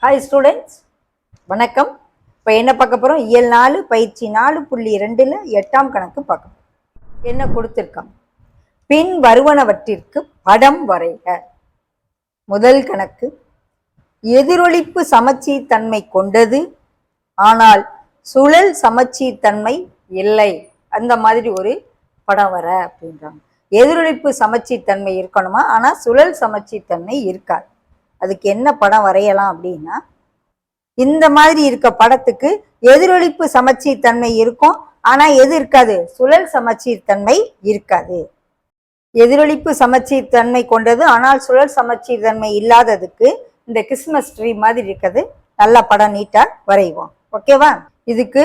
Hi students, வணக்கம். இப்போ என்ன பார்க்க போகிறோம்? இயல் 4 பயிற்சி 4.2ல் 8ஆம் கணக்கு பார்க்க போகிறோம். என்ன கொடுத்துருக்காங்க? பின் வருவனவற்றிற்கு படம் வரைக. முதல் கணக்கு, எதிரொலிப்பு சமச்சீர் தன்மை கொண்டது, ஆனால் சுழல் சமச்சீர் தன்மை இல்லை. அந்த மாதிரி ஒரு படம் வர அப்படின்றாங்க. எதிரொலிப்பு சமச்சீர் தன்மை இருக்கணுமா, ஆனால் சுழல் சமச்சீர் தன்மை இருக்காது. அதுக்கு என்ன படம் வரையலாம் அப்படின்னா, இந்த மாதிரி இருக்க படத்துக்கு எதிரொலிப்பு சமச்சீர் தன்மை இருக்கும், ஆனா எது இருக்காது? சுழல் சமச்சீர் தன்மை இருக்காது. எதிரொலிப்பு சமச்சீர் தன்மை கொண்டது, ஆனால் சுழல் சமச்சீர் தன்மை இல்லாததுக்கு இந்த கிறிஸ்மஸ் ட்ரீ மாதிரி இருக்கிறது நல்ல படம் நீட்டா வரைவோம். ஓகேவா? இதுக்கு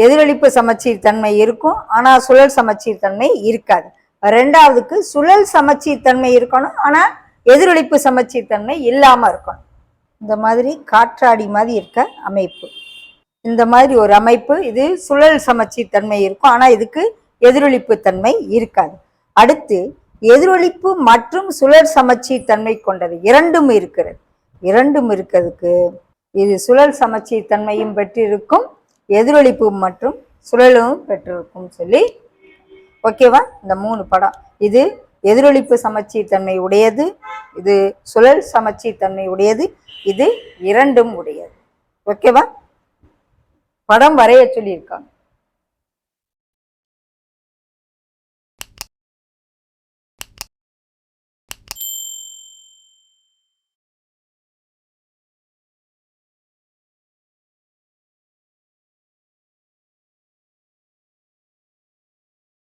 எதிரொலிப்பு சமச்சீர் தன்மை இருக்கும், ஆனா சுழல் சமச்சீர் தன்மை இருக்காது. ரெண்டாவதுக்கு சுழல் சமச்சீர் தன்மை இருக்கணும், ஆனா எதிரொலிப்பு சமச்சீர் தன்மை இல்லாம இருக்கணும். இந்த மாதிரி காற்றாடி மாதிரி இருக்க அமைப்பு, இந்த மாதிரி ஒரு அமைப்பு, இது சுழல் சமச்சீர் தன்மை இருக்கும், ஆனா இதுக்கு எதிரொலிப்பு தன்மை இருக்காது. அடுத்து எதிரொலிப்பு மற்றும் சுழல் சமச்சீர் தன்மை கொண்டது இரண்டும் இருக்கிறது. இரண்டும் இருக்கிறதுக்கு இது சுழல் சமச்சீர் தன்மையும் பெற்றிருக்கும், எதிரொலிப்பு மற்றும் சுழலும் பெற்றிருக்கும் சொல்லி. ஓகேவா? இந்த 3 படம், இது எதிரொலிப்பு சமச்சீர் தன்மை உடையது, இது சுழல் சமச்சீர் தன்மை உடையது, இது இரண்டும் உடையது. ஓகேவா? படம் வரைய சொல்லியிருக்காங்க.